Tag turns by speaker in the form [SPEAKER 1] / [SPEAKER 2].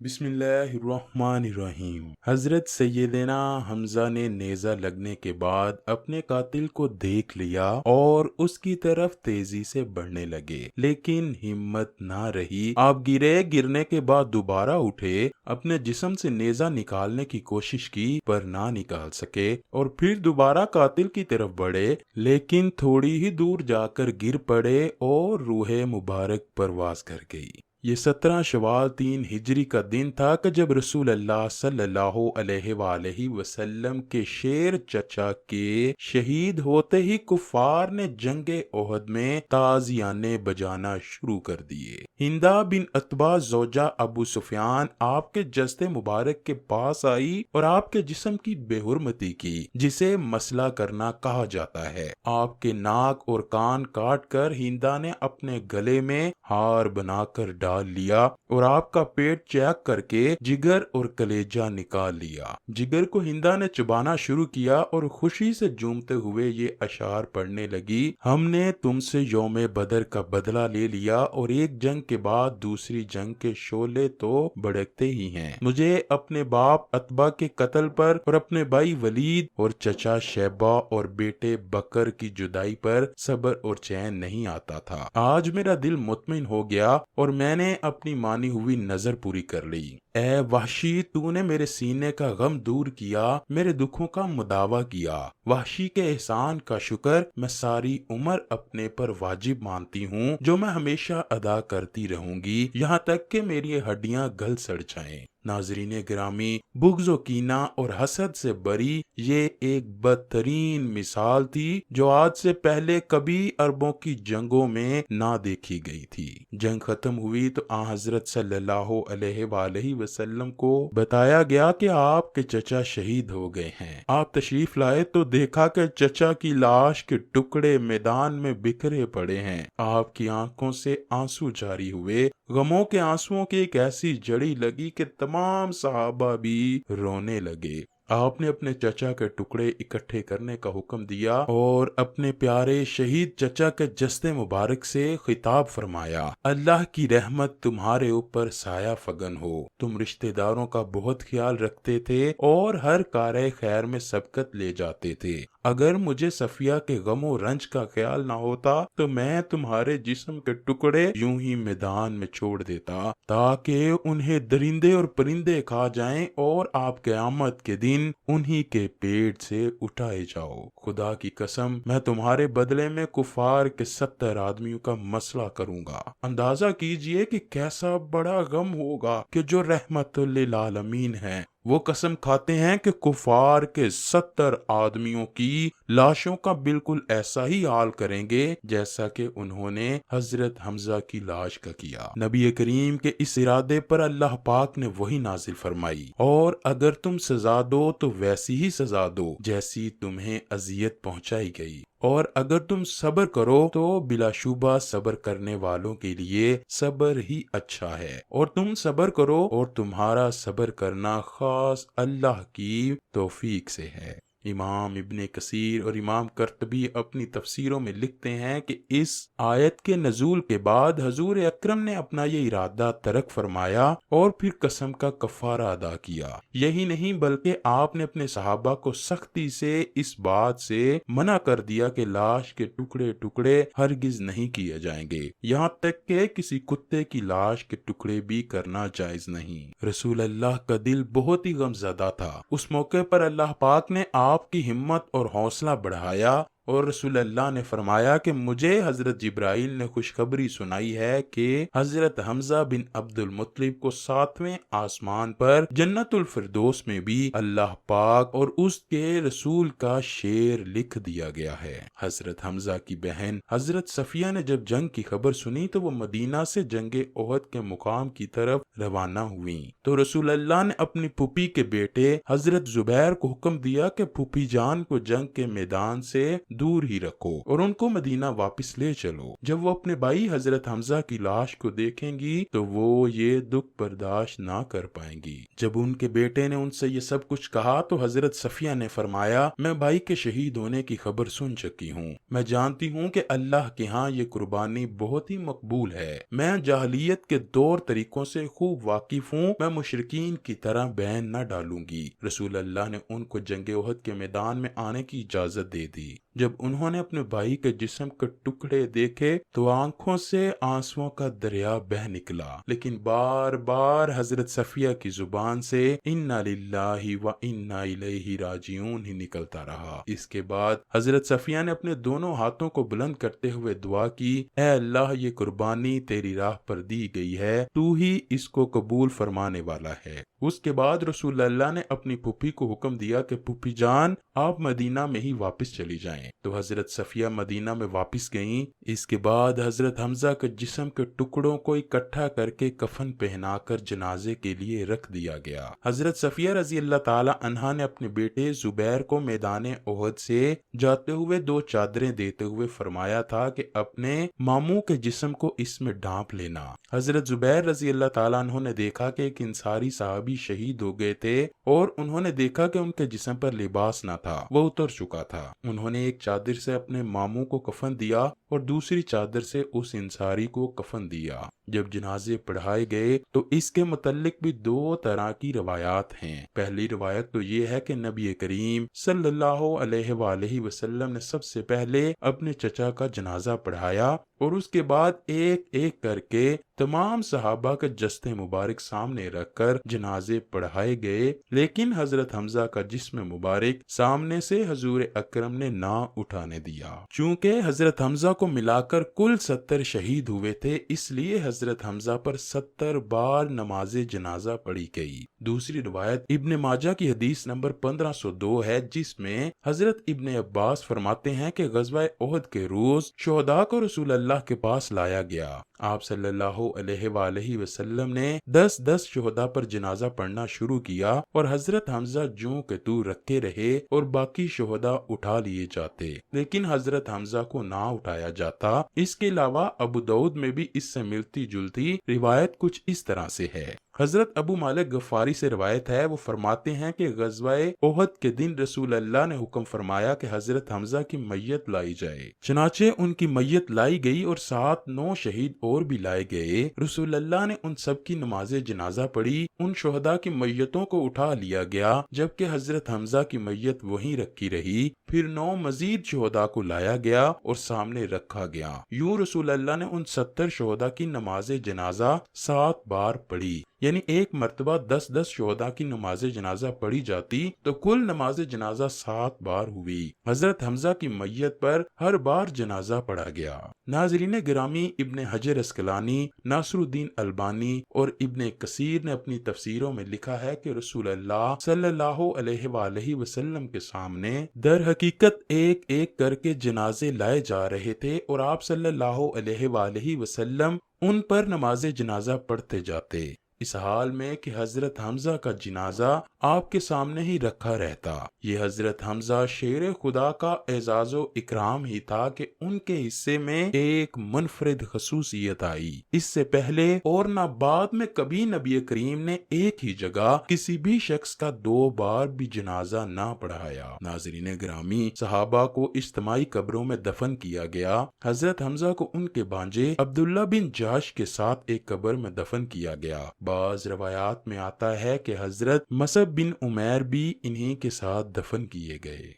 [SPEAKER 1] बिस्मिल्लाहिर्रहमानिर्रहीम। हजरत सैयदना हमजा ने नेज़ा लगने के बाद अपने कातिल को देख लिया और उसकी तरफ तेजी से बढ़ने लगे, लेकिन हिम्मत ना रही। आप गिरने के बाद दोबारा उठे, अपने जिस्म से नेज़ा निकालने की कोशिश की पर ना निकाल सके और फिर दोबारा कातिल की तरफ बढ़े, लेकिन थोड़ी ही दूर जाकर गिर पड़े और रूह मुबारक परवाज कर गई। ये 17 शवाल 3 हिजरी का दिन था कि जब रसूल अल्लाह सल्लल्लाहु अलैहि वसल्लम के शेर चचा के शहीद होते ही कुफार ने जंगे ओहद में ताजियाने बजाना शुरू कर दिए। हिंदा बिन अतबा जोजा अबू सुफियान आपके जस्ते मुबारक के पास आई और आपके जिस्म की बेहुरमती की, जिसे मसला करना कहा जाता है। आपके नाक और कान काट कर हिंदा ने अपने गले में हार बनाकर डाल लिया और आपका पेट चेक करके जिगर और कलेजा निकाल लिया। जिगर को हिंदा ने चबाना शुरू किया और खुशी से झूमते हुए ये अशार पढ़ने लगी, हमने तुमसे यौमे बदर का बदला ले लिया और एक जंग के बाद दूसरी जंग के शोले तो भड़कते ही हैं। मुझे अपने बाप अतबा के कत्ल पर और अपने भाई वलीद और चचा शैबा और बेटे बकर की जुदाई पर सब्र और चैन नहीं आता था। आज मेरा दिल मुतमिन हो गया और मैंने अपनी मानी हुई नजर पूरी कर ली। ए वहशी, तूने मेरे सीने का गम दूर किया, मेरे दुखों का मुदावा किया। वहशी के एहसान का शुक्र मैं सारी उम्र अपने पर वाजिब मानती हूँ, जो मैं हमेशा अदा करती रहूंगी, यहाँ तक कि मेरी हड्डियां गल सड़ जाएं। नाजरीन गिरामी, बुग़्ज़ व कीना और हसद से बरी ये एक बदतरीन मिसाल थी जो आज से पहले कभी अरबों की जंगों में ना देखी गई थी। जंग खत्म हुई तो हजरत सल्लल्लाहु अलैहि वसल्लम को बताया गया कि आपके चचा शहीद हो गए हैं। आप तशरीफ लाए तो देखा कि चचा की लाश के टुकड़े मैदान में बिखरे पड़े हैं। आपकी आंखों से आंसू जारी हुए। गमों के आंसुओं की एक ऐसी जड़ी लगी कि तमाम सहाबा भी रोने लगे। आपने अपने चचा के टुकड़े इकट्ठे करने का हुक्म दिया और अपने प्यारे शहीद चचा के जस्ते मुबारक से खिताब फरमाया, अल्लाह की रहमत तुम्हारे ऊपर साया फगन हो। तुम रिश्तेदारों का बहुत ख्याल रखते थे और हर कार्य खैर में सबकत ले जाते थे। अगर मुझे सफिया के गमो रंज का ख्याल ना होता तो मैं तुम्हारे जिस्म के टुकड़े यूं ही मैदान में छोड़ देता, ताकि उन्हें दरिंदे और परिंदे खा जाएं और आप क़यामत के दिन उन्हीं के पेट से उठाए जाओ। खुदा की कसम, मैं तुम्हारे बदले में कुफार के 70 आदमियों का मसला करूंगा। अंदाजा कीजिए कि कैसा बड़ा गम होगा कि जो रहमतुल लिल आलमीन है वो कसम खाते हैं कि कुफार के 70 आदमियों की लाशों का बिल्कुल ऐसा ही हाल करेंगे जैसा कि उन्होंने हजरत हमजा की लाश का किया। नबी करीम के इस इरादे पर अल्लाह पाक ने वही नाजिल फरमाई, और अगर तुम सजा दो तो वैसी ही सजा दो जैसी तुम्हें अजियत पहुंचाई गई, और अगर तुम सब्र करो तो बिलाशुबा सब्र करने वालों के लिए सब्र ही अच्छा है। और तुम सब्र करो और तुम्हारा सब्र करना खास अल्लाह की तौफीक से है। इमाम इब्ने कसीर और इमाम कर्तबी अपनी तफसीरों में लिखते हैं कि इस आयत के नजूल के बाद हजूर अकरम ने अपना ये इरादा तरक फरमाया और फिर कसम का कफारा अदा किया। यही नहीं बल्कि आपने अपने सहाबा को सख्ती से इस बात से मना कर दिया कि लाश के टुकड़े टुकड़े हरगिज नहीं किए जाएंगे, यहाँ तक कि किसी कुत्ते की लाश के टुकड़े भी करना जायज नहीं। रसूल अल्लाह का दिल बहुत ही गमज़दा था। उस मौके पर अल्लाह पाक ने आपकी हिम्मत और हौसला बढ़ाया और रसूल अल्लाह ने फरमाया कि मुझे हजरत जिब्राइल ने खुशखबरी सुनाई है कि हजरत हमजा बिन अब्दुल मुत्तलिब को 7वें आसमान पर जन्नतुल फिरदौस में भी अल्लाह पाक और उसके रसूल का शेर लिख दिया गया है। हजरत हमजा की बहन हजरत सफिया ने जब जंग की खबर सुनी तो वो मदीना से जंगे ओहद के मुकाम की तरफ रवाना हुई। तो रसूल अल्लाह ने अपनी फूफी के बेटे हजरत जुबैर को हुक्म दिया कि फूफी जान को जंग के मैदान से दूर ही रखो और उनको मदीना वापस ले चलो। जब वो अपने भाई हजरत हमजा की लाश को देखेंगी तो वो ये दुख बर्दाश्त ना कर पाएंगी। जब उनके बेटे ने उनसे ये सब कुछ कहा तो हजरत सफिया ने फरमाया, मैं भाई के शहीद होने की खबर सुन चुकी हूँ। मैं जानती हूँ कि अल्लाह के यहाँ ये कुर्बानी बहुत ही मकबूल है। मैं जाहलियत के दौर तरीकों से खूब वाकिफ हूँ। मैं मुशरिकीन की तरह बैन न डालूंगी। रसूल अल्लाह ने उनको जंग ओहद के मैदान में आने की इजाजत दे दी। जब उन्होंने अपने भाई के जिस्म के टुकड़े देखे तो आंखों से आंसुओं का दरिया बह निकला, लेकिन बार बार हजरत सफिया की जुबान से इन्ना लिल्लाहि व इन्ना इलैहि राजिऊन ही निकलता रहा। इसके बाद हजरत सफिया ने अपने दोनों हाथों को बुलंद करते हुए दुआ की, ऐ अल्लाह, ये कुर्बानी तेरी राह पर दी गई है, तू ही इसको कबूल फरमाने वाला है। उसके बाद रसूल अल्लाह ने अपनी पुप्पी को हुक्म दिया कि पुप्पी जान, आप मदीना में ही वापस चली जाएं। तो हजरत सफिया मदीना में वापस गईं। इसके बाद हजरत हमजा के जिस्म के टुकड़ों को इकट्ठा करके कफन पहनाकर जनाजे के लिए रख दिया गया। हजरत सफिया रजी अल्लाह ताला अन्हा ने अपने बेटे जुबैर को मैदान ओहद से जाते हुए 2 चादरें देते हुए फरमाया था कि अपने मामू के जिस्म को इसमें ढांप लेना। हजरत जुबैर रजी अल्लाह ताला अन्हों ने देखा कि एक इंसारी साहबी शहीद हो गए थे और उन्होंने देखा कि उनके जिस्म पर लिबास न था, वो उतर चुका था। उन्होंने एक चादर से अपने मामू को कफन दिया और दूसरी चादर से उस इंसारी को कफन दिया। जब जनाजे पढ़ाए गए तो इसके मुतल्लिक भी 2 तरह की रवायात हैं। पहली रवायत तो ये है कि नबी करीम सल्लल्लाहु अलैहि वसल्लम ने सबसे पहले अपने चचा का जनाजा पढ़ाया और उसके बाद एक एक करके तमाम सहाबा के जस्ते मुबारक सामने रखकर जनाजे पढ़ाए गए, लेकिन हजरत हमजा का जिस्म मुबारक सामने से हजूर अकरम ने ना उठाने दिया। चूंकि हजरत हमजा को मिलाकर कुल 70 शहीद हुए थे, इसलिए हजरत हमजा पर 70 बार नमाजे जनाजा पढ़ी गई। दूसरी रिवायत इब्ने माजा की हदीस नंबर 1502 है, जिसमें हजरत इब्ने अब्बास फरमाते हैं कि गज़वा ओहद के रोज शुहदा को रसूल अल्लाह के पास लाया गया। आप सल्लल्लाहु अलैहि वसल्लम ने 10-10 शुहदा पर जनाजा पढ़ना शुरू किया और हजरत हमजा जूं के तू रखे रहे और बाकी शुहदा उठा लिए जाते, लेकिन हजरत हमजा को ना उठाया जाता। इसके अलावा अबू दाऊद में भी इससे मिलती जुलती रिवायत कुछ इस तरह से है। हजरत अबू मालिक गफारी से रिवायत है, वो फरमाते हैं कि गज़वाए ओहद के दिन रसूल अल्लाह ने हुक्म फरमाया कि हजरत हमजा की मैयत लाई जाए। चनाचे उनकी मैयत लाई गई और 7-9 शहीद और भी लाए गए। रसूल अल्लाह ने उन सब की नमाजे जनाजा पढ़ी। उन शुहदा की मैयतों को उठा लिया गया, जबकि हजरत हमजा की मैयत वहीं रखी रही। फिर 9 मजीद शुहदा को लाया गया और सामने रखा गया। यूं रसूल अल्लाह ने उन 70 शुहदा की नमाजे जनाजा 7 बार पढ़ी, यानी एक मर्तबा 10-10 शुहदा की नमाज जनाजा पढ़ी जाती तो कुल नमाज जनाजा 7 बार हुई। हजरत हमजा की मैयत पर हर बार जनाजा पढ़ा गया। नाज़रीन गिरामी, इब्ने हजर अस्कलानी, नासरुद्दीन अलबानी और इब्ने कसीर ने अपनी तफसीरों में लिखा है कि रसूल अल्लाह सल्लल्लाहु अलैहि वसल्लम के सामने दर हकीकत एक एक करके जनाजे लाए जा रहे थे और आप सल्लल्लाहु अलैहि वसल्लम उन पर नमाज जनाजा पढ़ते जाते, इस हाल में कि हजरत हमजा का जनाजा आपके सामने ही रखा रहता। ये हजरत हमजा शेर खुदा का एजाजो इकराम ही था कि उनके हिस्से में एक मुनफरिद खसूसियत आई। इससे पहले और न बाद में कभी नबी करीम ने एक ही जगह किसी भी शख्स का 2 बार भी जनाजा ना पढ़ाया। नाज़रीन गिरामी, सहाबा को इज्तिमाई कब्रों में दफन किया गया। हजरत हमजा को उनके भांजे अब्दुल्ला बिन जाश के साथ एक कब्र में दफन किया गया। बाज रवायात में आता है कि हजरत मसअब बिन उमैर भी इन्हीं के साथ दफन किए गए।